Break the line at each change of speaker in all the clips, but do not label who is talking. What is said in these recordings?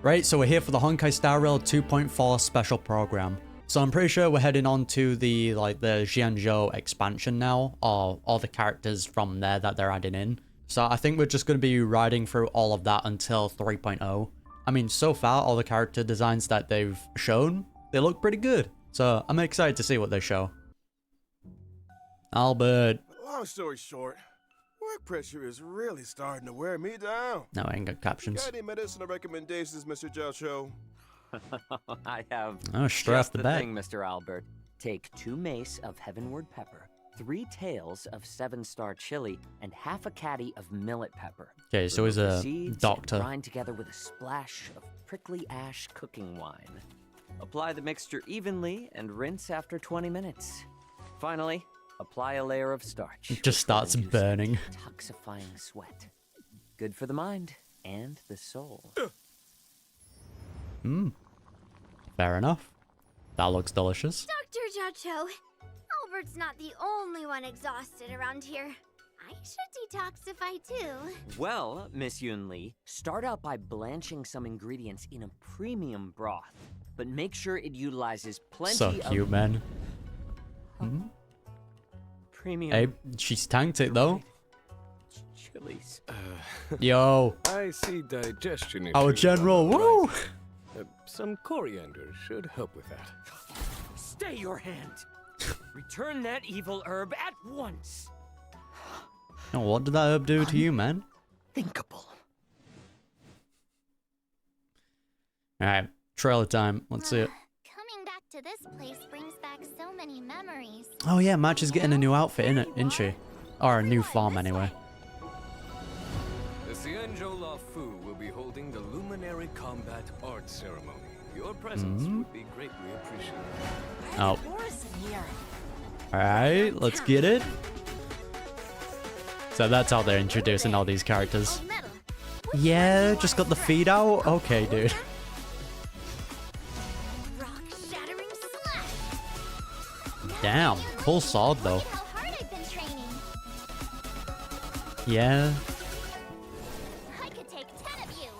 Right, so we're here for the Honkai Star Rail 2.4 special program. So I'm pretty sure we're heading on to the Xianzhou expansion now, or all the characters from there that they're adding in. So I think we're just going to be riding through all of that until 3.0. I mean, so far, all the character designs that they've shown, they look pretty good. So I'm excited to see what they show. Albert.
Long story short, work pressure is really starting to wear me down.
No, I ain't got captions.
Got any medicinal recommendations, Mr. Jiaoqiu?
I have
straight off
just
the
the
bat.
thing, Mr. Albert. Take 2 mace of heavenward pepper, 3 tails of 7-star chili, and half a caddy of millet pepper.
Okay, so he's
Remove
a
the seeds
doctor.
And grind together with a splash of prickly ash cooking wine. Apply the mixture evenly and rinse after 20 minutes. Finally, apply a layer of starch.
It just starts burning.
Detoxifying sweat. Good for the mind and the soul.
Fair enough. That looks delicious.
Dr. Jiaoqiu, Albert's not the only one exhausted around here. I should detoxify too.
Well, Miss Yunli, start out by blanching some ingredients in a premium broth, but make sure it utilizes plenty
So
of
cute, man.
premium
Hey, she's tanked it though.
chilies.
Yo,
I see digestion issues.
our general, woo!
Right. Some coriander should help with that.
Stay your hand. Return that evil herb at once.
Oh, what did that herb do to you, man?
Thinkable.
Alright, trailer time. Let's see it.
Coming back to this place brings back so many memories.
Oh yeah, Match is getting a new outfit, isn't she? Or a new farm, anyway.
The Xianzhou Luofu will be holding the Luminary Combat Art Ceremony. Your presence would be greatly appreciated.
Oh.
Morrison here.
Alright, let's get it. So that's how they're introducing all these characters.
Metal.
Yeah, just got the feed out? Okay, dude.
Rock shattering slash.
Damn, full sword though.
Look how hard I've been training.
Yeah,
I could take 10 of you.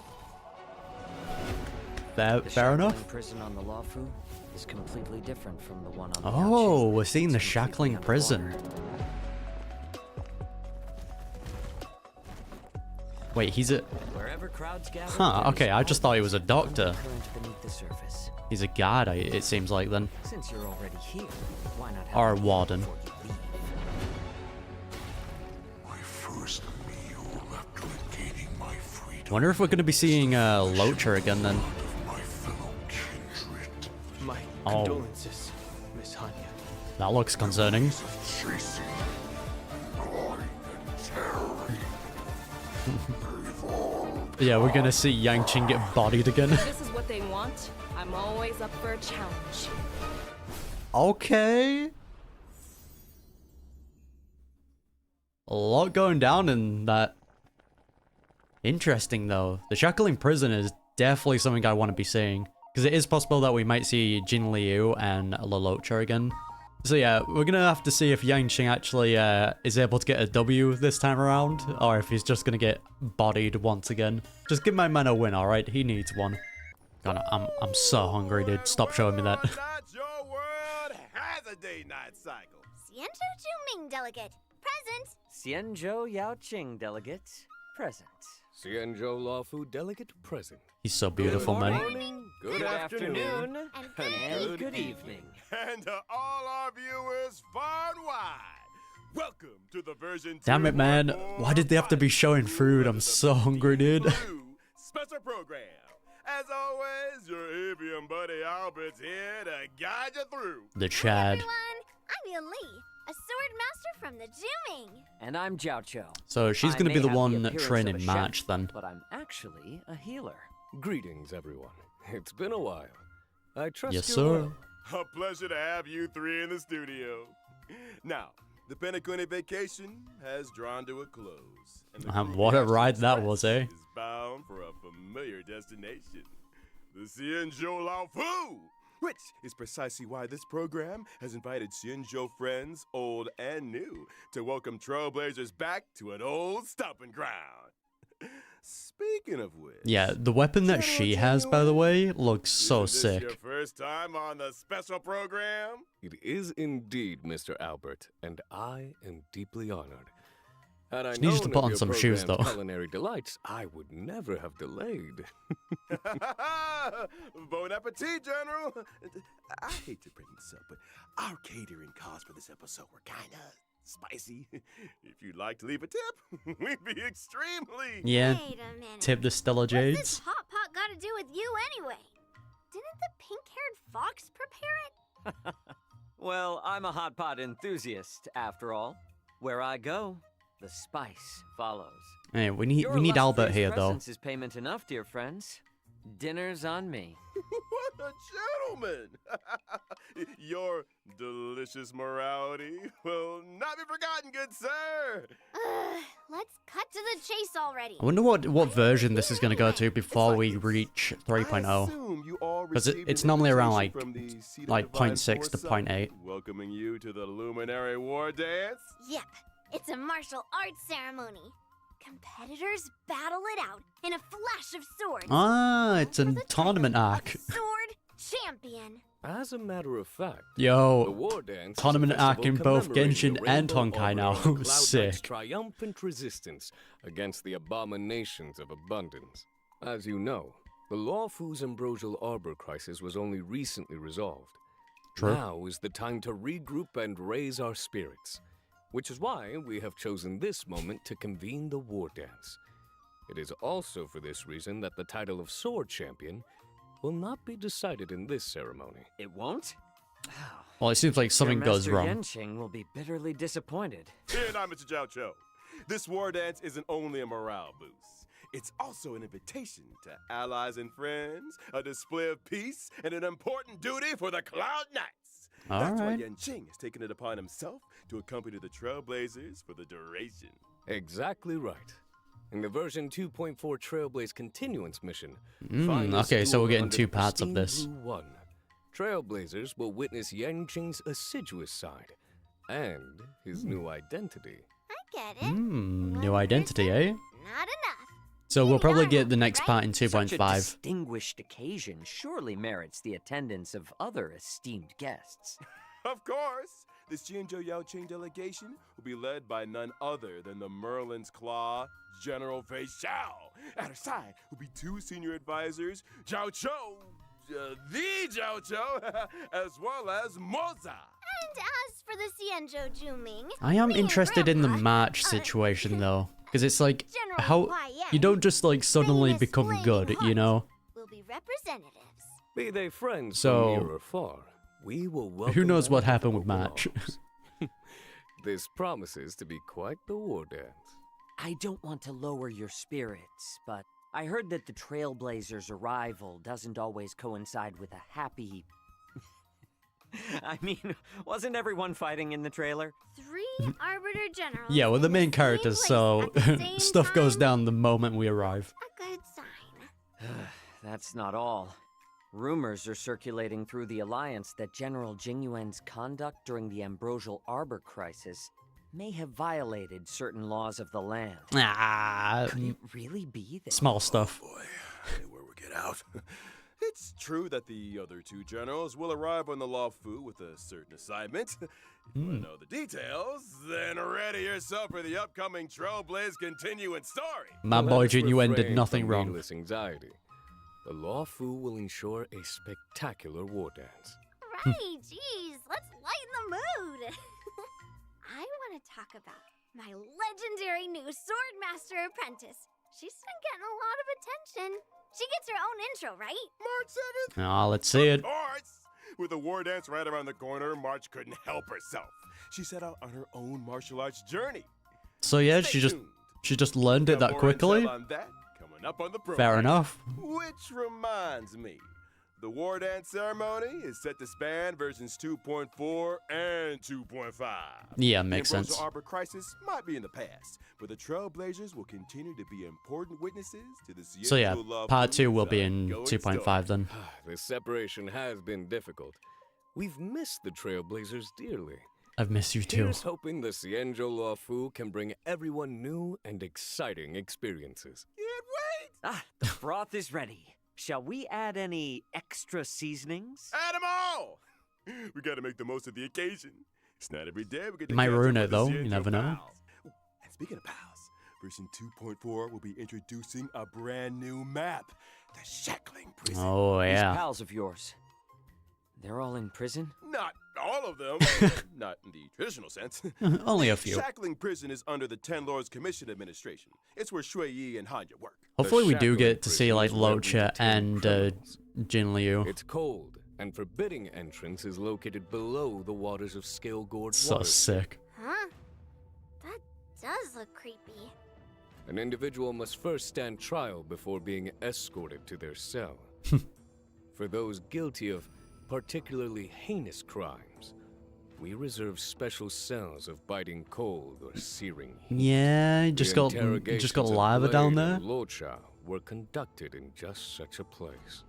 fair
The shackling
enough.
prison on the Luofu is completely different from the one on the
Oh,
Yaoqiu.
we're seeing the
It's completely
shackling prison.
underwater.
Wait, he's a...
Wherever crowds gather,
Huh,
there's
okay, I just thought he was a
always
doctor.
current beneath the surface.
He's a guard, it seems like then.
Since you're already here, why not have
Or a
meal
warden.
before you leave?
My first meal after regaining my freedom.
Wonder if we're gonna be seeing Locher again then.
My fellow kindred.
My
Oh.
condolences, Miss Hanya.
That looks concerning.
Chasing. Glory and terror. Evolved.
Yeah, we're gonna see Yang Qing get bodied again.
This is what they want. I'm always up for a challenge.
Okay. A lot going down in that. Interesting though. The shackling prison is definitely something I want to be seeing. Because it is possible that we might see Jin Liu and Lelouch again. So yeah, we're gonna have to see if Yang Qing actually is able to get a W this time around, or if he's just gonna get bodied once again. Just give my man a win, alright? He needs one. God, I'm so hungry, dude. Stop showing me that.
Not your world has a day-night cycle.
Xianzhou Ming delegate. Present.
Xianzhou Yaoqing delegate, present.
Xianzhou Luofu delegate present.
He's so beautiful,
Good
man.
morning, good afternoon.
and good evening.
And to all our viewers far and wide, welcome to the version
Damn it, man.
2.4
Why did they have to be showing food? I'm so hungry, dude.
Blue special program. As always, your avian buddy Albert's here to guide you through.
The
Hi,
Chad.
everyone. I'm Yunli, a sword master from the Juming.
And I'm Jiaoqiu.
So she's
I
gonna be
may
the
have
one
appearance of
training
a chef,
Match then.
But I'm actually a healer.
Greetings, everyone. It's been a while. I trust
Yes,
you're
sir.
well.
A pleasure to have you three in the studio. Now, the Penacony vacation has drawn to a close. And the
What a
Korean
ride that
Express
was, eh?
Is bound for a familiar destination, the Xianzhou Luofu, which is precisely why this program has invited Xianzhou friends, old and new, to welcome trailblazers back to an old stomping ground. Speaking of which...
Yeah, the weapon that she has, by the way, looks so
Is this
sick.
your first time on the special program?
It is indeed, Mr. Albert, and I am deeply honored. Had I
She needs
known
to put
of
on
your
some shoes,
program's
though.
culinary delights, I would never have delayed.
Bon appetit, General! I hate to bring this up, but our catering costs for this episode were kinda spicy. If you'd like to leave a tip, we'd be extremely...
Yeah,
Wait a minute.
tip the Stella
What's this
Jades.
hot pot got to do with you anyway? Didn't the pink-haired fox prepare it?
Well, I'm a hot pot enthusiast, after all. Where I go, the spice follows.
Hey, we need
Your
Albert
illustrious
here though.
presence is payment enough, dear friends. Dinner's on me.
What a gentleman! Your delicious morality will not be forgotten, good sir!
Let's cut to the chase already.
I wonder what version this is gonna go to before we reach 3.0. Because it's normally around like 0.6 to 0.8.
Welcoming you to the Luminary War Dance.
Yep, it's a martial arts ceremony. Competitors battle it out in a flash of swords.
Ah, it's a
For the
tournament
title of
arc.
Sword champion.
As a matter of fact, the
Yo,
war dance
tournament
is a
arc
festival
in both
commemorating
Genshin
the
and
rainbow
Honkai now.
order of Cloud Knight's
Sick.
triumphant resistance against the abominations of abundance. As you know, the Luofu's ambrosial arbor crisis was only recently resolved.
True.
Now is the time to regroup and raise our spirits, which is why we have chosen this moment to convene the war dance. It is also for this reason that the title of Sword Champion will not be decided in this ceremony.
It won't?
Well, it seems like something
Your
goes
Master
wrong.
Yanqing will be bitterly disappointed.
Here now, Mr. Jiaoqiu. This war dance isn't only a morale boost. It's also an invitation to allies and friends, a display of peace, and an important duty for the Cloud Knights. That's why
Alright.
Yanqing has taken it upon himself to accompany the Trailblazers for the duration.
Exactly right. In the version 2.4 Trailblaze Continuance mission, find this
okay, so we're
duel
getting
under
2
the
parts of
pristine
this.
Blue 1. Trailblazers will witness Yanqing's assiduous side and his new identity.
I get it.
New identity, eh?
Not enough.
So we'll
Maybe
probably
I
get the
won't,
next
right?
part in
Such a
2.5.
distinguished occasion surely merits the attendance of other esteemed guests.
Of course, the Xianzhou Yaoqing delegation will be led by none other than the Merlin's Claw, General Fei Xiao. At her side will be 2 senior advisors, Jiaoqiu, the Jiaoqiu, as well as Moza.
And as for the Xianzhou Juming,
I am
me and
interested in the
Grandpa,
match situation though, because it's like
General
how
Huaiyan,
you don't just like suddenly
famous
become
flaming
good, you
heart,
know?
will be representatives.
Be they friends
So,
from near or far, we will welcome
who knows
them
what
with
happened with
open
match?
arms. This promises to be quite the war dance.
I don't want to lower your spirits, but I heard that the Trailblazers' arrival doesn't always coincide with a happy... I mean, wasn't everyone fighting in the trailer?
3 Arbiter Generals.
Yeah, we're the
in
main
same
characters,
place
so
at the same
stuff goes
time.
down the moment we arrive.
A good sign.
That's not all. Rumors are circulating through the Alliance that General Jingyuan's conduct during the Ambrosial Arbor crisis may have violated certain laws of the land.
Ah,
Could it really be that...
small stuff.
Boy, where we get out. It's true that the other 2 generals will arrive on the Luofu with a certain assignment. If you want to know the details, then ready yourself for the upcoming Trailblaze continuing story.
My
Let
boy
us
Jinyuan did
refrain
nothing
from
wrong.
needless anxiety. The Luofu will ensure a spectacular war dance.
Right, geez, let's lighten the mood. I want to talk about my legendary new Swordmaster apprentice. She's been getting a lot of attention. She gets her own intro, right?
March 7th?
Ah, let's see it.
Of course! With the war dance right around the corner, March couldn't help herself. She set out on her own martial arts journey.
So yeah,
Stay tuned.
she just learned it
Got
that
more
quickly.
intel on that coming up on the program.
Fair enough.
Which reminds me, the war dance ceremony is set to span versions 2.4 and 2.5.
Yeah, makes
the Ambrosial
sense.
Arbor crisis might be in the past, but the Trailblazers will continue to be important witnesses to the
So yeah,
Xianzhou Luofu
part 2 will be in
ongoing
2.5
story.
then.
This separation has been difficult. We've missed the Trailblazers dearly.
I've missed you too.
Here's hoping the Xianzhou Luofu can bring everyone new and exciting experiences.
Get
Ah, the broth is ready. Shall we add any extra seasonings?
Add 'em all! We gotta make the most of the occasion. It's not every day we get to
Might
catch
ruin
up
it
with the
though, you
Xianzhou
never know.
pals. Ooh, and speaking of pals, version 2.4 will be introducing a brand new map, the Shackling Prison.
Oh
These
yeah.
pals of yours, they're all in prison?
Not all of them, not in the traditional sense.
Only a few.
Shackling Prison is under the Ten Lords Commission administration. It's where Xueyi and Hanya work.
Hopefully we do
Shackling
get to see
prison
like
is where we
Locha
detain
and
criminals.
Jinliu.
It's cold, and forbidding entrance is located below the waters of Scale Gorge
So
Water.
sick.
Huh? That does look creepy.
An individual must first stand trial before being escorted to their cell. For those guilty of particularly heinous crimes, we reserve special cells of biting cold or searing heat.
Yeah,
The
just got
interrogations of
lava down
Blade
there.
and Locha were conducted in just such a place.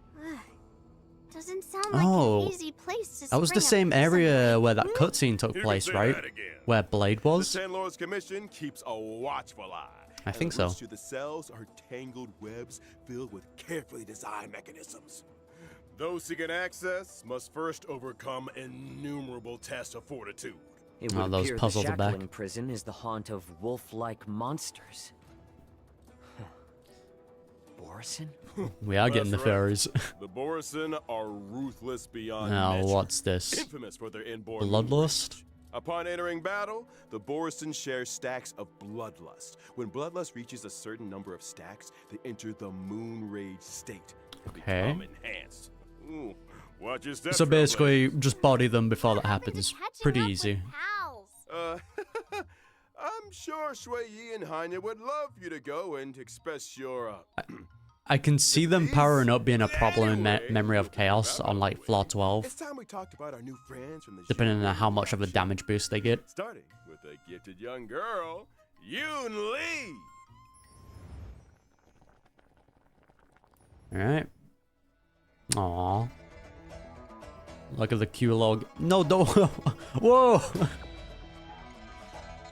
Doesn't sound like
Oh,
an easy place to
that was the
spring
same
a prison
area
break.
where that cutscene took
You can
place,
say
right?
that again.
Where Blade
The
was.
Ten Lords Commission keeps a watchful eye.
I think so.
And to the cells are tangled webs filled with carefully designed mechanisms. Those seeking access must first overcome innumerable tests of fortitude.
It
Oh,
would
those
appear
puzzles
the
are back.
Shackling prison is the haunt of wolf-like monsters. Huh. Borison?
We are getting the
That's right.
fairies.
The Borison are ruthless beyond
Now,
measure.
what's this?
Infamous for their inborn
Bloodlust?
rage. Upon entering battle, the Borison share stacks of bloodlust. When bloodlust reaches a certain number of stacks, they enter the moon rage state. and
Okay.
Become enhanced. Ooh, watch your step,
So basically,
trailblazers.
just body them before that
What happened to
happens.
catching
Pretty
up with
easy.
pals?
I'm sure Xueyi and Hanya would love you to go and express your,
I can see them powering up being a problem in
Anyway,
Memory of Chaos on like floor 12,
It's time we talked about our new friends from the
depending on
Xianzhou
how much of a
Luofu.
damage boost they get.
Starting with a gifted young girl, Yunli.
Alright. Aww. Look at the cute log. No, don't. Whoa!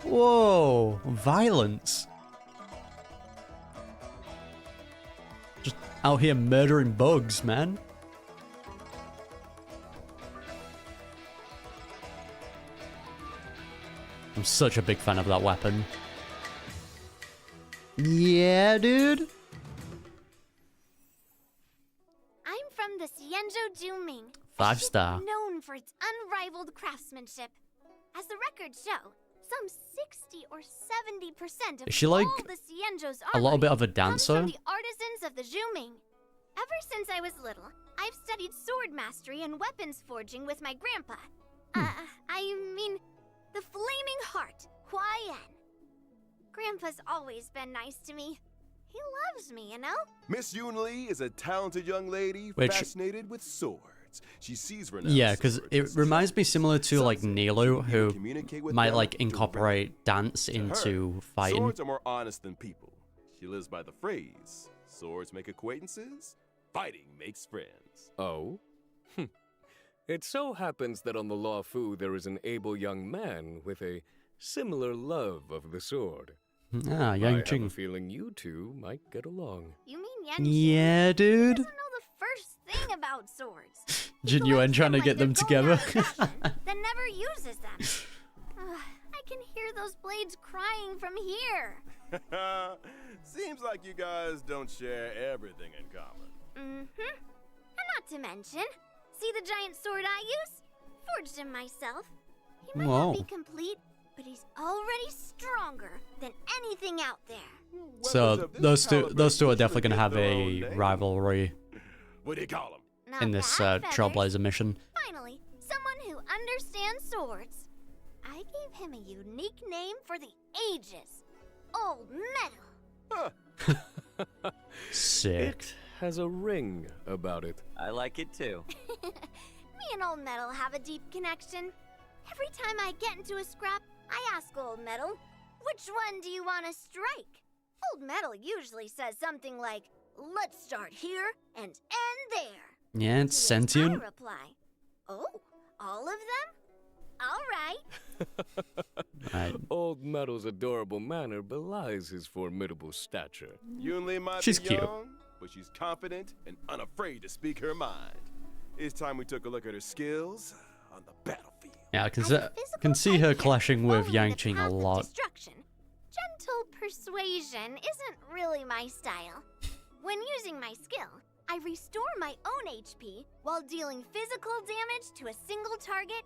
Whoa! Violence. Just out here murdering bugs, man. I'm such a big fan of that weapon. Yeah, dude.
I'm from the Xianzhou Luofu.
5-star.
Known for its unrivaled craftsmanship. As the records show, some 60 or 70% of
Is she like
all the Xianzhou's
a little bit of a
comes
dancer?
from the artisans of the Zhuming. Ever since I was little, I've studied sword mastery and weapons forging with my grandpa. I mean, the Flaming Heart, Huayan. Grandpa's always been nice to me. He loves me, you know?
Miss Yunli is a talented young lady
Which-
fascinated with swords. She sees renowned
Yeah, because
swords
it
as
reminds me
treasures.
similar to
Some
like
say
Nilo,
you can
who
communicate with
might
them
like
directly.
incorporate dance
To her,
into fighting.
Swords are more honest than people. She lives by the phrase, swords make acquaintances, fighting makes friends.
Oh? It so happens that on the Luofu there is an able young man with a similar love of the sword.
Ah,
I
Yang
have a
Ching.
feeling you two might get along.
You mean Yan Qing?
Yeah,
He
dude.
doesn't know the first thing about swords. He
Jin Yuan
collects
trying to
them
get
like
them
they're going
together.
out of fashion, then never uses them. I can hear those blades crying from here.
Seems like you guys don't share everything in common.
And not to mention, see the giant sword I use? Forged him myself. He might
Whoa.
not be complete, but he's already stronger than anything out there.
So
Weapons of this caliber
those two are
usually
definitely gonna
get
have
their own
a
name.
rivalry
What do you call them?
Not
in this
bad, Feathers.
Trailblazer mission.
Finally, someone who understands swords. I gave him a unique name for the ages. Old Metal.
Sick.
It has a ring about it.
I like it too.
Me and Old Metal have a deep connection. Every time I get into a scrap, I ask Old Metal, which one do you want to strike? Old Metal usually says something like, let's start here and end there.
Yeah, it's
To which I
sentient.
reply, oh, all of them? All right. right?
Old Metal's adorable manner belies his formidable stature.
Yunli might
She's
be
cute.
young, but she's confident and unafraid to speak her mind. It's time we took a look at her skills on the battlefield.
Yeah, I
As a
can see her
physical
clashing with
following the
Yangqing a
path of
lot.
destruction. Gentle persuasion isn't really my style. When using my skill, I restore my own HP while dealing physical damage to a single target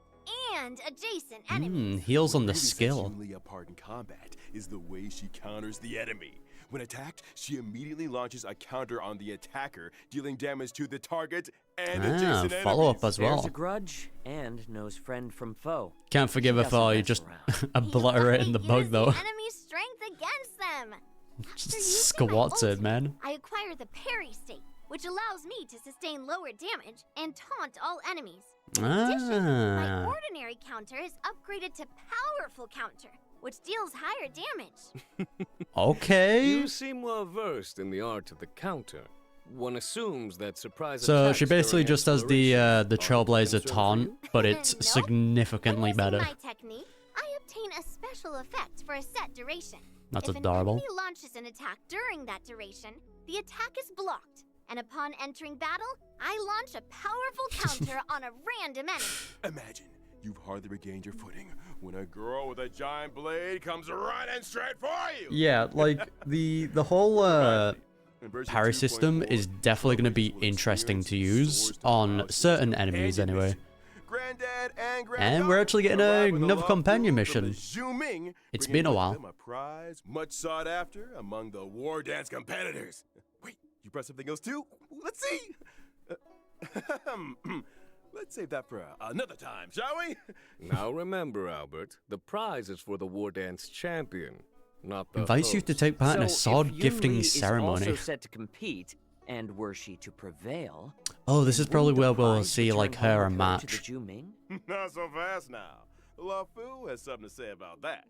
and adjacent enemies.
Heals on the
What really
skill.
sets Yunli apart in combat is the way she counters the enemy. When attacked, she immediately launches a counter on the attacker, dealing damage to the target and adjacent enemies.
Follow up as
There's
well.
a grudge and knows friend from foe.
Can't forgive her
Doesn't
for
mess
just
around.
obliterating the bug
Use
though.
The enemy's strength against them.
Just
After using my
squats it,
ultimate,
man.
I acquire the parry state, which allows me to sustain lower damage and taunt all enemies. In addition, my ordinary counter is upgraded to powerful counter, which deals higher damage.
Okay.
You seem well versed in the art of the counter. One assumes that surprise
So
attacks
she basically
during
just does the
exploration are
Trailblazer
concern for
taunt,
you?
but it's
Nope.
significantly
When
better.
using my technique, I obtain a special effect for a set duration.
That's
if
adorable.
an enemy launches an attack during that duration, the attack is blocked. And upon entering battle, I launch a powerful counter on a random enemy.
Imagine you've hardly regained your footing when a girl with a giant blade comes running straight for you.
Yeah, like the whole
In version
parry system
2.4,
is definitely going to be
players will
interesting
experience
to use
swords to
on
allow
certain
to
enemies
companion
anyway.
mission. Granddad and
And we're actually getting another companion mission. It's been a while.
A prize much sought after among the war dance competitors. Wait, you brought something else too? Let's see. Let's save that for another time, shall we?
Now remember, Albert, the prize is for the war dance champion, not the
Invites you to
host.
take part in a
So,
sword
if
gifting
Yunli is
ceremony.
also set to compete, and were she to prevail,
Oh, this is probably
wouldn't
where
the
we'll
prize
see like
return
her a
home to
match.
the Zhuming?
Not so fast now. Luofu has something to say about that.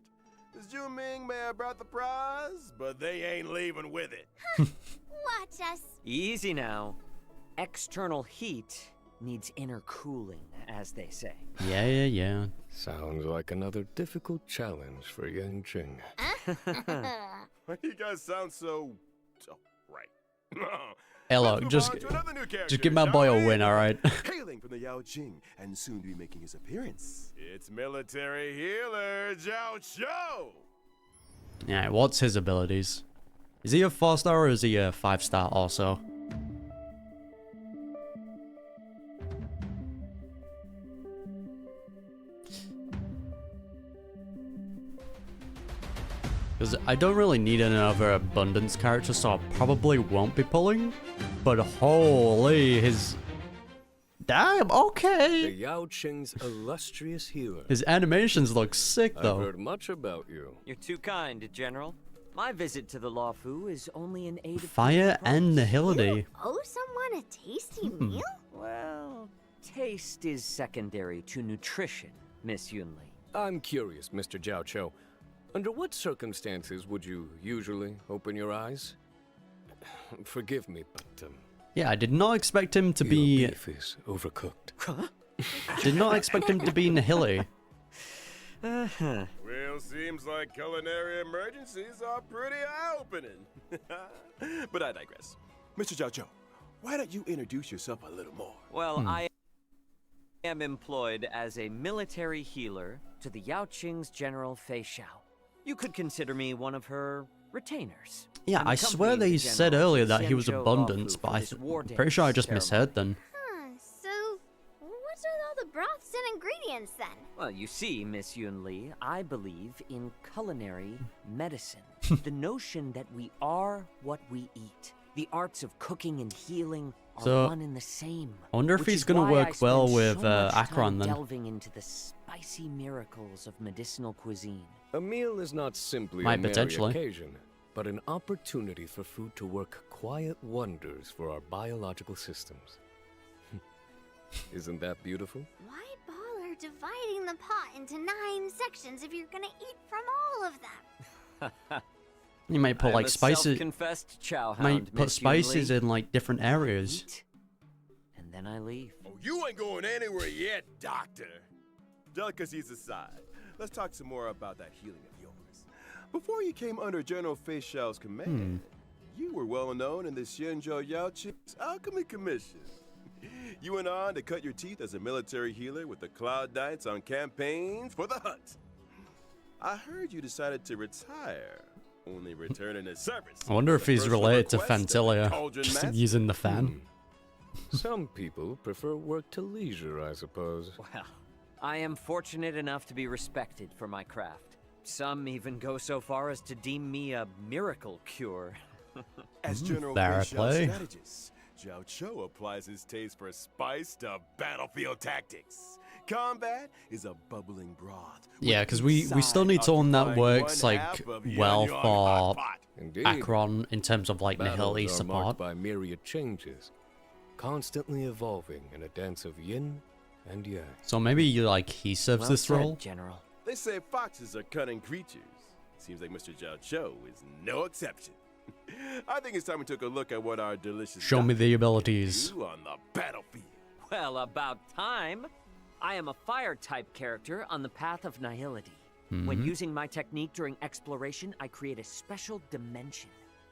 The Zhuming may have brought the prize, but they ain't leaving with it.
Watch us.
Easy now. External heat needs inner cooling, as they say.
Yeah.
Sounds like another difficult challenge for Yang Qing.
Why do you guys sound so right?
Hey,
Let's
look,
move
just
on to another new character,
just give my
shall
boy a
we?
win, alright?
Hailing from the Yaoqing and soon to be making his appearance, it's military healer Jiaoqiu.
Yeah, what's his abilities? Is he a 4-star or is he a 5-star also? Because I don't really need another abundance character, so I probably won't be pulling. But holy, his... Damn,
The
okay!
Yao Qing's illustrious healer.
His animations look sick,
I've
though.
heard much about you.
You're too kind, General. My visit to the Luofu is only an aid of
Fire and nihility.
You owe someone a tasty meal?
Well, taste is secondary to nutrition, Miss Yunli.
I'm curious, Mr. Jiaoqiu. Under what circumstances would you usually open your eyes? Forgive me, but
Yeah, I did not expect him to
your
be...
beef is overcooked.
Did not expect him to be nihili.
Well, seems like culinary emergencies are pretty eye-opening. But I digress. Mr. Jiaoqiu, why don't you introduce yourself a little more?
Well, I am employed as a military healer to the Yaoqing's General Fei Xiao. You could consider me one of her retainers.
Yeah,
I'm
I swear
accompanying
they
the
said
general
earlier
to
that he was
Xianzhou
abundance,
Luofu
but
for this war
I'm pretty sure I
dance
just
ceremony.
misheard then.
So what's with all the broths and ingredients then?
Well, you see, Miss Yunli, I believe in culinary medicine. The notion that we are what we eat. The arts of cooking and healing are
So,
one and the same.
I wonder if
which
he's
is
gonna
why
work
I
well
spend
with,
so much
Akron
time
then.
delving into the spicy miracles of medicinal cuisine.
A meal is not simply
Might
a merry
potentially.
occasion, but an opportunity for food to work quiet wonders for our biological systems. Isn't that beautiful?
Why bother dividing the pot into 9 sections if you're gonna eat from all of them?
You might put
I'm
like
a
spices.
self-confessed chow hound,
Might put
Miss
spices
Yunli.
in like different areas.
Eat, and then I leave.
Oh, you ain't going anywhere yet, Doctor. Delicacies aside, let's talk some more about that healing of yours. Before you came under General Fei Xiao's command, you were well known in the Xianzhou Luofu's Alchemy Commission. You went on to cut your teeth as a military healer with the Cloud Knights on campaigns for the Hunt. I heard you decided to retire, only returning to service.
I wonder if he's
First
related to
request of the
Fantilia,
Cauldron
just
Master.
using the fan.
Some people prefer work to leisure, I suppose.
Well, I am fortunate enough to be respected for my craft. Some even go so far as to deem me a miracle cure.
As General
fair
Fei Xiao's
play.
strategist, Jiaoqiu applies his taste for spice to battlefield tactics. Combat is a bubbling broth. with
Yeah, because we still need someone that works like well for
Indeed.
Akron in terms of like
Battles
Nihility
are
support.
marked by myriad changes, constantly evolving in a dance of yin and yang.
So maybe he serves
Well
this
said,
role.
General.
They say foxes are cunning creatures. Seems like Mr. Jiaoqiu is no exception. I think it's time we took a look at what our delicious
Show me the
doctor
abilities.
can do on the battlefield.
Well, about time. I am a fire-type character on the path of nihility. When using my technique during exploration, I create a special dimension.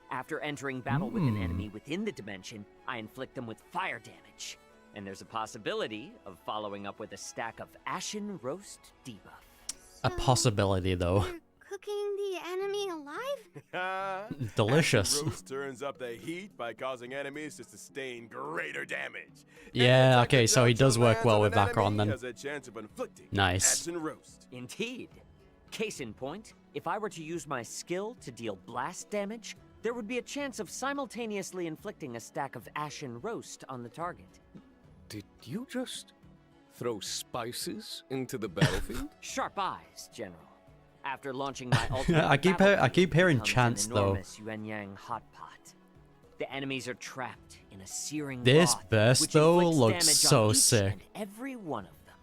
After entering battle with an enemy within the dimension, I inflict them with fire damage. And there's a possibility of following up with a stack of Ashen Roast debuff.
A possibility though.
You're cooking the enemy alive?
Delicious.
Ashen Roast turns up the heat by causing enemies to sustain greater damage.
Yeah,
Any
okay,
attack
so he
that
does work
lands
well
on
with
an enemy
Akron then.
has a chance of inflicting
Nice.
Ashen Roast.
Indeed. Case in point, if I were to use my skill to deal blast damage, there would be a chance of simultaneously inflicting a stack of Ashen Roast on the target.
Did you just throw spices into the battlefield?
Sharp eyes, General. After launching my ultimate
I keep
battlefield
hearing
becomes
chants,
an
though.
enormous yuan-yang hot pot. The enemies are trapped in a searing
This
broth,
burst,
which
though,
inflicts
looks
damage
so
on each
sick.
and every one of them.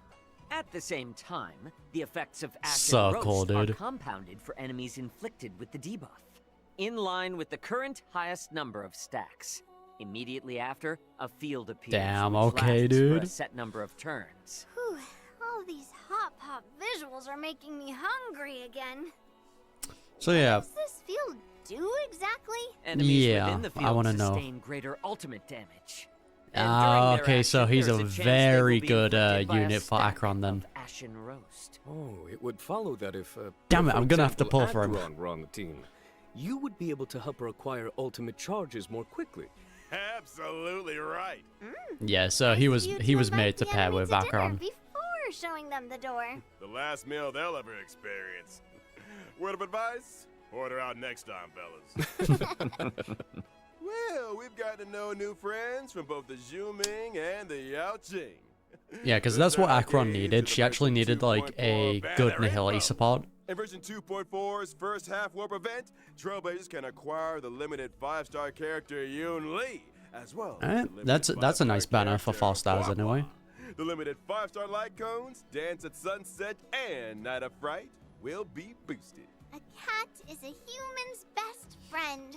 At the same time, the effects of Ashen
So
Roast
cool,
are
dude.
compounded for enemies inflicted with the debuff, in line with the current highest number of stacks. Immediately after, a field appears,
Damn,
which
okay,
lasts for a
dude.
set number of turns.
Whew, all these hot pop visuals are making me hungry again.
So yeah,
What does this field do exactly?
Enemies
Yeah,
within the
I
field
wanna know.
sustain greater ultimate damage. And during their
okay, so
action,
he's
there's
a
chance they
very
will be
good
inflicted by a
unit for
stack
Akron then.
of Ashen Roast.
Oh, it would follow that if,
Damn it,
for
I'm gonna have to
example,
pull for him.
Akron were on the team, you would be able to help her acquire ultimate charges more quickly.
Absolutely right.
Yeah, so he was
You
he
to
was
invite
made to
the
pair
enemy
with
to dinner
Akron.
before showing them the door.
The last meal they'll ever experience. Word of advice? Order out next time, fellas. Well, we've gotten to know new friends from both the Zhuming and the Yaoqing.
Yeah, because that's what Akron needed. She actually needed like a good Nihility support.
In version 2.4's first half warp event, Trailblazers can acquire the limited 5-star character Yunli, as well as the limited
That's a
5-star
nice banner for
character
4 stars
Hua
anyway.
Hua. The limited 5-star light cones, Dance at Sunset, and Night of Fright will be boosted.
A cat is a human's best friend.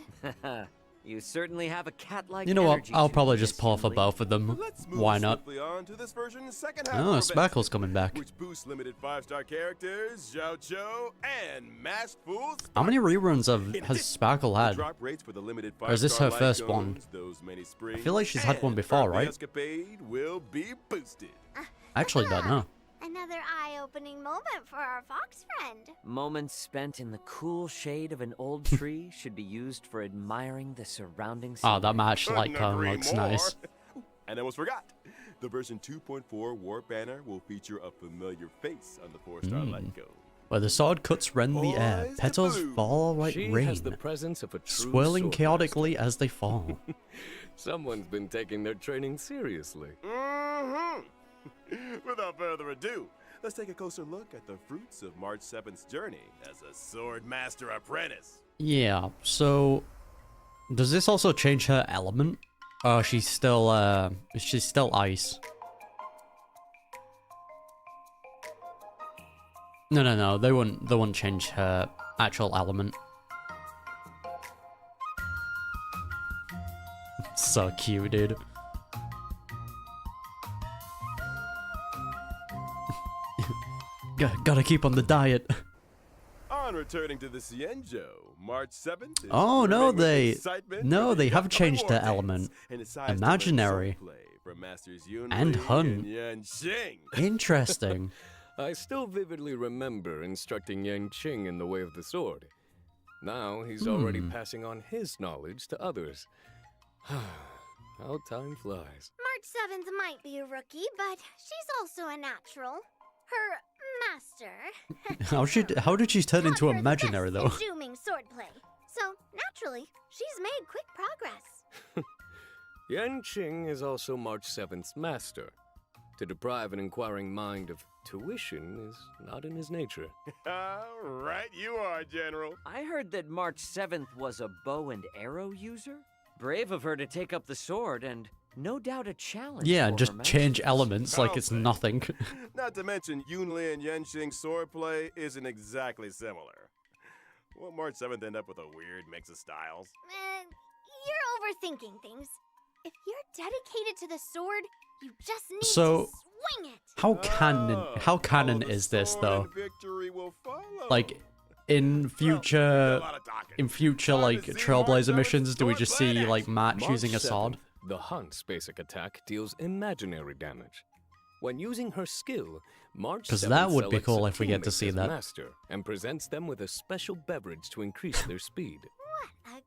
You certainly have a cat-like
You know what?
energy
I'll
to
probably
you,
just
Miss
pull for
Yunli.
both of them.
Let's move
Why not?
swiftly on to this version's second half
Oh,
warp event,
Sparkle's coming back.
which boosts limited 5-star characters, Xiaoqiu, and Masked Fools.
How many reruns
In
has
addition,
Sparkle
the
had?
drop rates for the limited
Or is this
5-star
her first
light
one?
cones, those many springs,
I feel like she's had one
and
before,
Earthly
right?
Escapade will be boosted.
I actually don't know.
Another eye-opening moment for our fox friend.
Moments spent in the cool shade of an old tree should be used for admiring the surrounding
Oh, that
scenery.
match light
Couldn't
cone
agree
looks
more.
nice.
And I almost forgot. The version 2.4 warp banner will feature a familiar face on the 4-star light cone.
Where the sword cuts rend the air,
Boys
petals
blue.
fall like
She
rain,
has the presence of a true
swirling
sword
chaotically as they fall.
master. Someone's been taking their training seriously.
Mm-hmm. Without further ado, let's take a closer look at the fruits of March 7th's journey as a sword master apprentice.
Yeah, so does this also change her element? Oh, she's still ice. No, they wouldn't change her actual element. So cute, dude. Gotta keep on the diet.
On returning to the Xianzhou, March 7th.
Oh no, they have
upcoming
changed
war
their
dance
element.
and decides to
Imaginary.
play from Masters Yunli
And Hun.
and Yanqing.
Interesting.
I still vividly remember instructing Yanqing in the way of the sword. Now he's already passing on his knowledge to others. How time flies.
March 7th might be a rookie, but she's also a natural. Her master.
How did she turn into
taught her
imaginary
the
though?
best in zooming swordplay. So naturally, she's made quick progress.
Yanqing is also March 7th's master. To deprive an inquiring mind of tuition is not in his nature.
Right you are, General.
I heard that March 7th was a bow and arrow user. Brave of her to take up the sword, and no doubt a challenge.
Yeah,
for
and just
her
change
masters.
elements like it's nothing.
Not to mention, Yunli and Yanqing's swordplay isn't exactly similar. Will March 7th end up with a weird mix of styles?
You're overthinking things. If you're dedicated to the sword, you just need
So,
to swing it.
How canon
the
is this
sword
though?
and victory will follow.
Like in future
a lot of talking.
like
Time to see
Trailblazer
March 7th
missions, do we just
sword
see
play
like
action.
March
March
using a
7th,
sword?
The Hunt's basic attack deals imaginary damage. When using her skill, March
'Cause
7th
that would be
selects
cool
a
if we get to
teammate
see
as
that.
master and presents them with a special beverage to increase their speed.
What a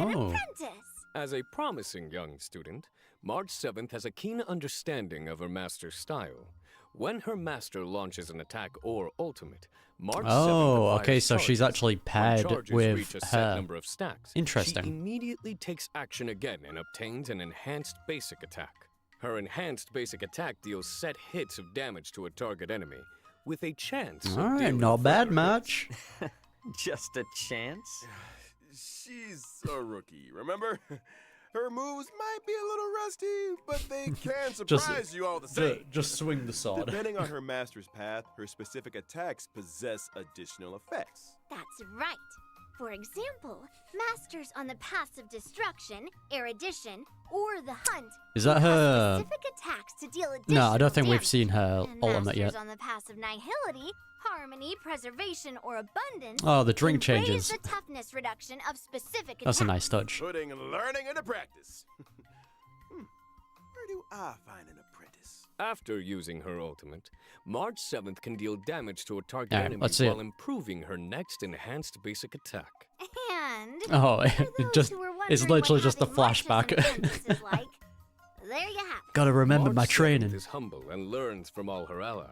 good
Oh.
apprentice.
As a promising young student, March 7th has a keen understanding of her master's style. When her master launches an attack or ultimate, March 7th
Oh,
applies
okay, so she's
charges.
actually
When
paired
charges
with
reach a set
her.
number of stacks,
Interesting.
she immediately takes action again and obtains an enhanced basic attack. Her enhanced basic attack deals set hits of damage to a target enemy, with a chance of
Alright,
dealing
not bad,
further
March.
hits.
Just a chance?
She's a rookie, remember? Her moves might be a little rusty, but they can surprise you all the same.
Just swing the sword.
Depending on her master's path, her specific attacks possess additional effects.
That's right. For example, masters on the paths of destruction, erudition, or the hunt
Is that
have
her?
specific attacks to deal additional
No, I don't think we've
damage.
seen her
And
ultimate
masters
yet.
on the paths of nihility, harmony, preservation, or abundance.
Oh, the drink
can raise
changes.
the toughness reduction of specific attacks.
That's a nice touch.
Putting learning into practice. Where do I find an apprentice?
After using her ultimate, March 7th can deal damage to a target
Alright,
enemy
let's see
while
it.
improving her next enhanced basic attack.
And
Oh,
for
it
those
just
who were
it's
wondering
literally
what
just a
having March's
flashback.
apprentice is like, there you have it.
Gotta remember
March
my
7th
training.
is humble and learns from all her allies.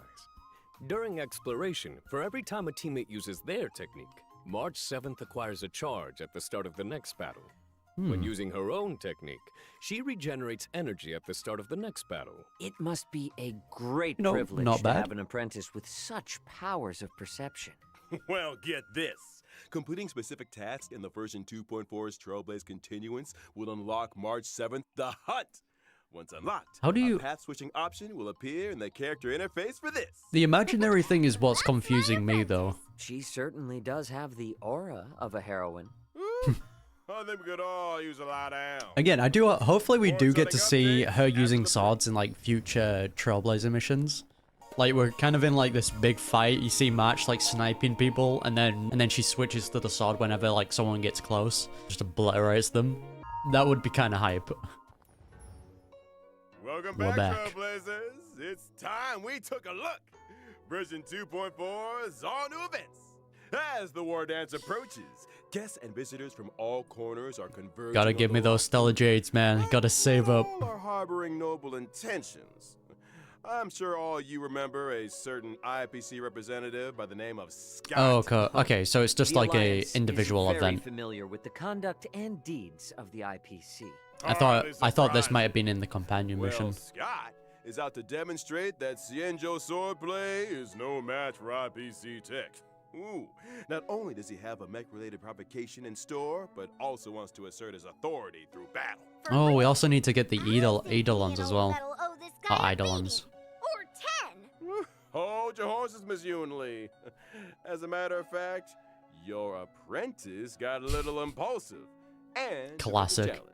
During exploration, for every time a teammate uses their technique, March 7th acquires a charge at the start of the next battle. When using her own technique, she regenerates energy at the start of the next battle.
It must be a great
No,
privilege
not
to
bad.
have an apprentice with such powers of perception.
Well, get this. Completing specific tasks in the version 2.4's Trailblaze Continuance will unlock March 7th the Hunt. Once unlocked,
How do you-
a path switching option will appear in the character interface for this.
The imaginary thing is what's confusing me though.
She certainly does have the aura of a heroine.
I think we could all use a lie down.
Again, I do. Hopefully, we do get to
something
see
updates
her
after
using
the
swords in like future Trailblazer missions. Like we're kind of in like this big fight. You see March like sniping people, and then she switches to the sword whenever like someone gets close, just obliterates them. That would be kind of hype.
Welcome
We're
back,
back.
Trailblazers. It's time we took a look. Version 2.4 is all new events. As the war dance approaches, guests and visitors from all corners are converging.
Gotta
on
give
the
me those Stellar Jades, man. Gotta save up.
All are harboring noble intentions. I'm sure all you remember a certain IPC representative by the name of Scott.
Oh, okay. Okay, so it's just
The
like a
Alliance
individual
is very
event.
familiar with the conduct and deeds of the IPC.
I thought this
surprising.
might have been in the companion
Well,
mission.
Scott is out to demonstrate that Xianzhou swordplay is no match for IPC tech. Ooh, not only does he have a mech-related provocation in store, but also wants to assert his authority through battle.
For
Oh, we
real.
also need to get the
I think
Eidolons
me
as
and
well.
old Metal owe this guy a
Eidolons.
beating. Or 10.
Hold your horses, Miss Yunli. As a matter of fact, your apprentice got a little impulsive and took up the
Classic.
challenge.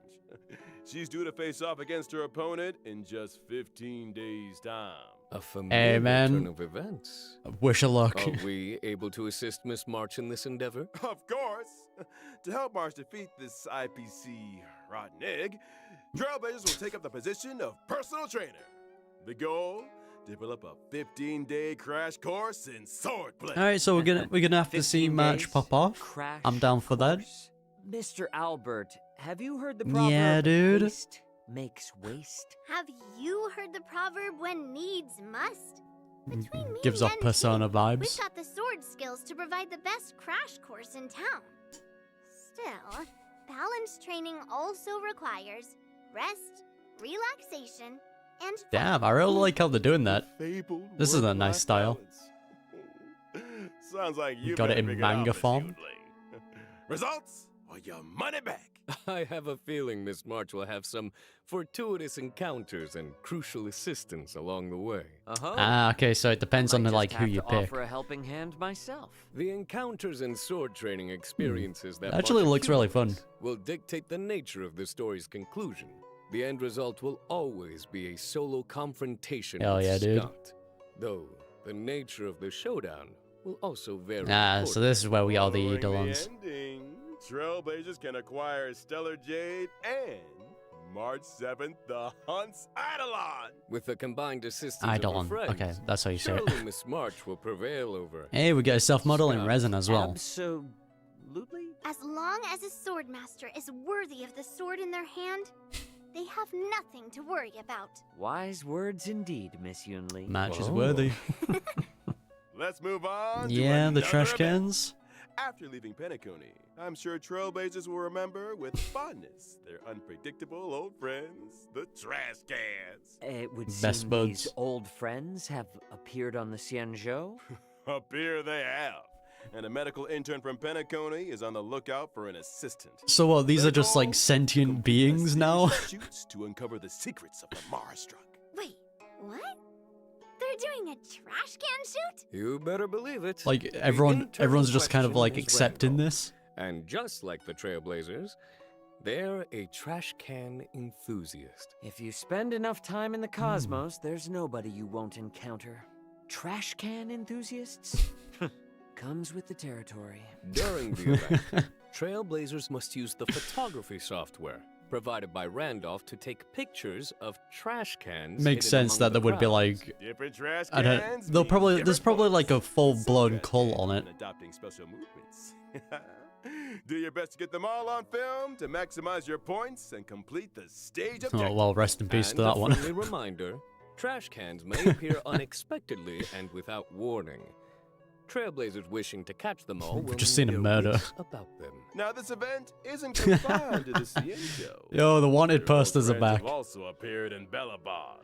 She's due to face off against her opponent in just 15 days' time.
A familiar
man.
turn of events.
Wish her luck.
Are we able to assist Miss March in this endeavor?
Of course! To help March defeat this IPC rotten egg, Trailblazers will take up the position of personal trainer. The goal? Develop a 15-day crash course in swordplay.
All right, so we're gonna have to see
15
March
days,
pop off.
crash
I'm down for that.
course. Mr. Albert, have you heard the proverb?
Yeah, dude.
Haste makes waste.
Have you heard the proverb when needs must? Between me
Gives
and
off Persona
We've
vibes.
got the sword skills to provide the best crash course in town. Still, balance training also requires rest, relaxation, and fun.
Damn, I really like how they're doing that.
Fabled
This is a
work-life
nice style.
balance. Sounds like you
Got it
better
in
figure out,
manga
Miss
form.
Yunli. Results or your money back.
I have a feeling Miss March will have some fortuitous encounters and crucial assistance along the way.
Uh-huh.
Ah, okay, so it depends on
Might
like
just
who
have
you
to
pick.
offer a helping hand myself.
The encounters and sword training experiences that
Actually
March
looks really fun.
accumulates will dictate the nature of the story's conclusion. The end result will always be a solo confrontation
Hell
with
yeah, dude.
Scott. Though the nature of the showdown will also vary.
Ah, so this is where we are the
Following
Eidolons.
ending, Trailblazers can acquire Stellar Jade and March 7th, the Hunt's Eidolon.
With the combined assistance
Eidolon.
of her friends,
Okay, that's how you say it.
surely Miss March will prevail over.
Hey, we get a self-model in
Scott.
resin as well.
Absolutely.
As long as a sword master is worthy of the sword in their hand, they have nothing to worry about.
Wise words indeed, Miss Yunli.
Match is
Whoa.
worthy.
Let's move on.
Yeah,
to
the
another
trash
event.
cans.
After leaving Penacony, I'm sure Trailblazers will remember with fondness their unpredictable old friends, the trash cans.
It would
Best
seem
buds.
these old friends have appeared on the Xianzhou.
Up here they have. And a medical intern from Penacony is on the lookout for an assistant.
So what, these
Their
are just
goal?
like sentient
Complete
beings
a
now?
series of shoots to uncover the secrets of the Marastruck.
Wait, what? They're doing a trash can shoot?
You better believe it.
Like
The
everyone's
internal
just kind of
question
like
is
accepting
random.
this.
And just like the Trailblazers, they're a trash can enthusiast.
If you spend enough time in the cosmos, there's nobody you won't encounter. Trash can enthusiasts? Comes with the territory.
During the event, Trailblazers must use the photography software provided by Randolph to take pictures of trash cans.
Makes
hidden
sense
among
that there
the
would be
crowds.
like
Different trash
I
cans.
don't. They'll
mean
probably there's
different
probably
votes.
like a full-blown
Some
cult
trash
on
cans
it.
Adopting special movements. Do your best to get them all on film to maximize your points and complete the stage objective.
Oh well, rest in peace
And
to that
a
one.
friendly reminder, trash cans may appear unexpectedly and without warning. Trailblazers wishing to catch them all
We've
will
just
need
seen a
their
murder.
wits about them.
Now this event isn't confined to the Xianzhou.
Yo, the wanted
Your old
posters are
friends
back.
have also appeared in Bellabog.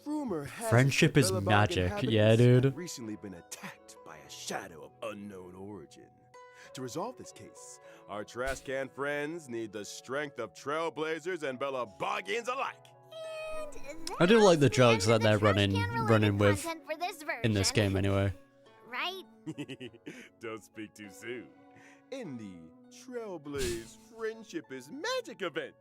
Rumor has it
Friendship
that
is
Bellabog
magic.
inhabitants
Yeah, dude.
have recently been attacked by a shadow of unknown origin. To resolve this case, our trash can friends need the strength of Trailblazers and Bellabogians alike.
And
I do like the
that's
jokes
end
that
of
they're
the trash
running
can-related
with
content for this
in this
version.
game anyway.
Right?
Don't speak too soon. In the Trailblaze Friendship is Magic event,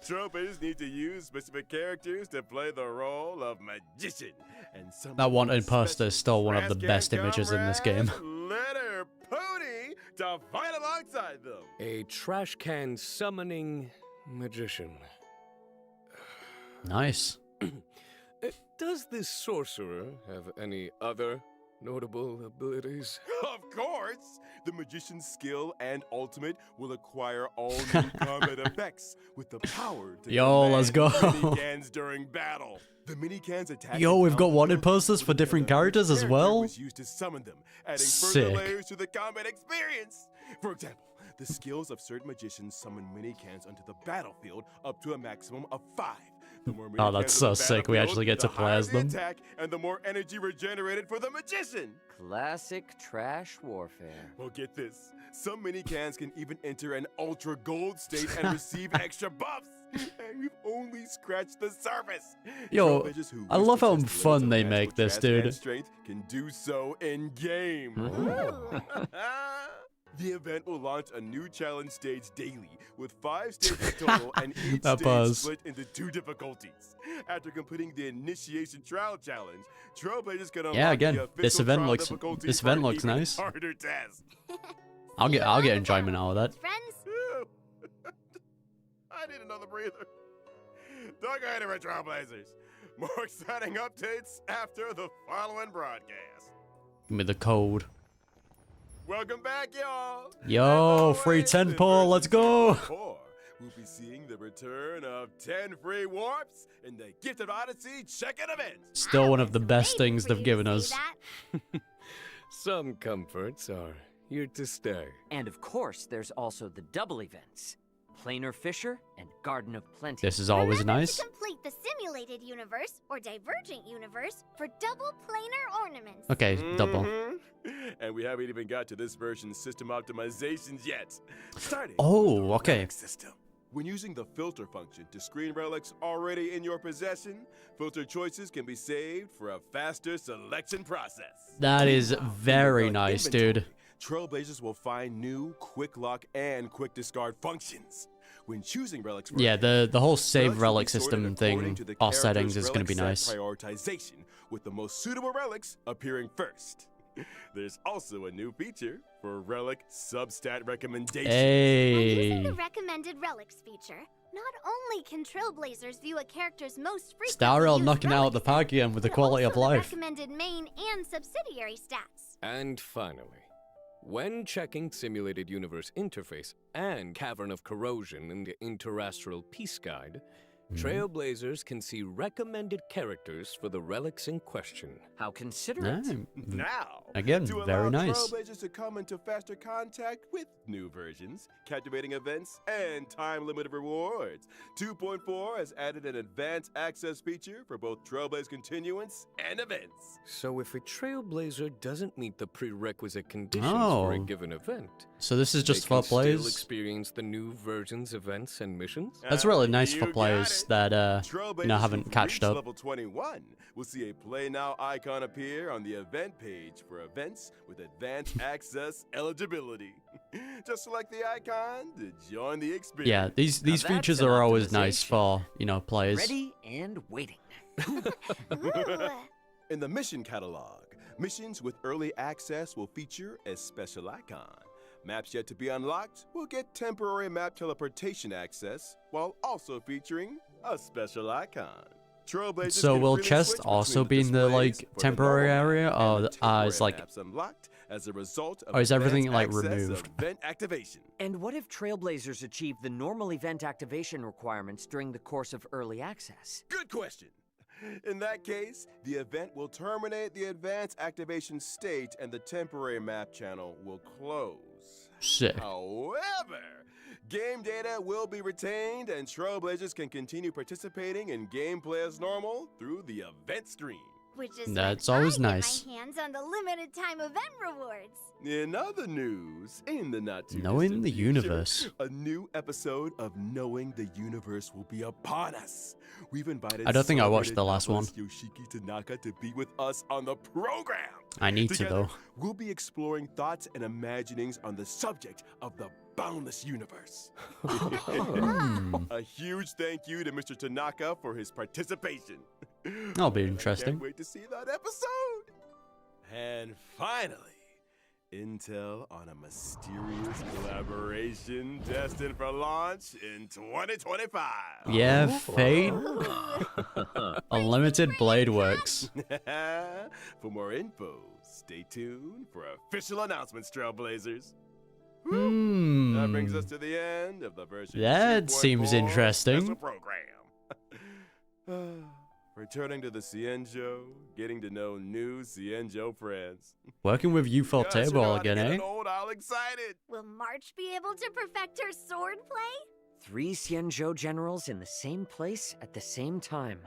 Trailblazers need to use specific characters to play the role of magician. And some
That wanted poster is still one of the
Trash
best
can
images in this game.
comrades Let her pony to fight alongside them.
A trash can summoning magician.
Nice.
Does this sorcerer have any other notable abilities?
Of course! The magician's skill and ultimate will acquire all new combat effects with the power to
Yo, let's go.
command mini-cans during battle. The mini-cans attack.
Yo,
and
we've got wanted
counter
posters for
with
different
which
characters as
character
well?
was used to summon them, adding
Sick.
further layers to the combat experience. For example, the skills of certain magicians summon mini-cans onto the battlefield up to a maximum of 5. The more
Oh, that's
mini-cans
so
on the
sick, we actually get to
battlefield,
play
the
as
higher
them.
the attack and the more energy regenerated for the magician.
Classic trash warfare.
Well, get this. Some mini-cans can even enter an ultra gold state and receive extra buffs. And we've only scratched the surface.
Yo,
Trailblazers who
I
wish
love
to
how
test the
fun
limits of
they
magical
make this,
trash can
dude.
strength can do so in game.
Mm-hmm.
Ooh.
The event will launch a new challenge stage daily, with 5 stages total and each
That
stage
buzz.
split into 2 difficulties. After completing the Initiation Trial Challenge, Trailblazers can unlock
again,
the official
this event
trial
looks-
difficulty
this
for
event
an
looks
even
nice.
harder test.
I'll get enjoyment out of that.
Friends,
I need another breather. Don't go anywhere, Trailblazers. More exciting updates after the following broadcast.
Give me the code.
Welcome back, y'all.
Yo,
As
free
always,
10
in
pull,
version
let's go.
4, we'll be seeing the return of 10 free warps in the Gifted Odyssey check-in event.
Still one of the
I was
best
waiting
things
for
they've
you to
given
say
us.
that.
Some comforts are here to stay.
And of course, there's also the double events. Planar Fissure and Garden of Plenty.
This is always
Remember
nice.
to complete the simulated universe or divergent universe for double planar ornaments.
Okay, double.
Mhm. And we haven't even got to this version's system optimizations yet. Starting
Oh,
with the
okay.
relic system. When using the filter function to screen relics already in your possession, filter choices can be saved for a faster selection process.
That is
Meanwhile, in
very
Relic
nice,
Inventory,
dude.
Trailblazers will find new quick lock and quick discard functions. When choosing relics for
Yeah,
event,
the whole
relics
save
will
relic
be sorted
system
according
thing,
to the
all
character's
settings is going to
relic
be
set
nice.
Prioritization, with the most suitable relics appearing first. There's also a new feature for relic substat recommendations.
By using
Hey.
the recommended relics feature, not only can Trailblazers view a character's most frequently
Star Rail
used
knocking out
relic
the
set,
park again with the
but
quality of
also the
life.
recommended main and subsidiary stats.
And finally, when checking Simulated Universe Interface and Cavern of Corrosion in the Interastral Peace Guide, Trailblazers can see recommended characters for the relics in question.
How considerate.
Now,
Again,
to
very
allow
nice.
Trailblazers to come into faster contact with new versions, captivating events, and time-limited rewards, 2.4 has added an advanced access feature for both Trailblaze Continuance and events.
So if a Trailblazer doesn't meet the prerequisite conditions for a
Oh.
given event,
So this is
they
just
can
for
still
players.
experience the new version's events and missions.
That's really nice
You
for
got
players
it.
that
Trailblazers
haven't
who've
catched
reached
up.
Level 21 will see a Play Now icon appear on the event page for events with advanced access eligibility. Just select the icon to join the experience.
Yeah, these
that's
features
an
are always nice
optimization.
for, players.
Ready and waiting.
Ooh.
In the mission catalog, missions with early access will feature a special icon. Maps yet to be unlocked will get temporary map teleportation access, while also featuring a special icon. Trailblazers
So
can
will
freely
chest
switch
also
between
be in the,
displays
like,
for
temporary
normal
area,
map
or
and the
is,
temporary
like-
maps unlocked as a result of
or is everything,
advanced
like,
access
removed?
event activation.
And what if Trailblazers achieve the normal event activation requirements during the course of early access?
Good question. In that case, the event will terminate the advanced activation state and the temporary map channel will close.
Sick.
However, game data will be retained and Trailblazers can continue participating in gameplay as normal through the event stream.
Which is
That's
when
always
I get
nice.
my hands on the limited time event rewards.
In other news, in the not too
Knowing
distant
the
future,
universe.
a new episode of Knowing the Universe will be upon us. We've invited
I don't think I watched
celebrated
the last one.
novelist Yoshiki Tanaka to be with us on the program.
I need to,
Together,
though.
we'll be exploring thoughts and imaginings on the subject of the boundless universe. A huge thank you to Mr. Tanaka for his participation.
That'll be
I
interesting.
can't wait to see that episode. And finally, intel on a mysterious collaboration destined for launch in 2025.
Yeah, Fate. Unlimited Blade Works.
For more info, stay tuned for official announcements, Trailblazers. That brings us to the end of the version.
That
2.4
seems interesting.
special program. Returning to the Xianzhou, getting to know new Xianzhou friends.
Working with you for
Gosh, you know
table
how to
again,
get
eh?
an old, all excited.
Will March be able to perfect her sword play?
3 Xianzhou generals in the same place at the same time.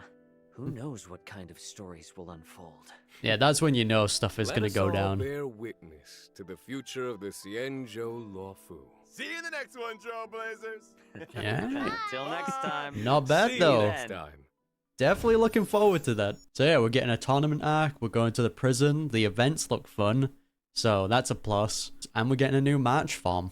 Who knows what kind of stories will unfold?
Yeah, that's when you know stuff is
Let
gonna
us
go
all
down.
bear witness to the future of the Xianzhou Luofu.
See you in the next one, Trailblazers.
Yeah.
Till next time.
Not bad,
See you
though.
then.
Next time.
Definitely looking forward to that. So yeah, we're getting a tournament arc. We're going to the prison. The events look fun. So that's a plus. And we're getting a new match form.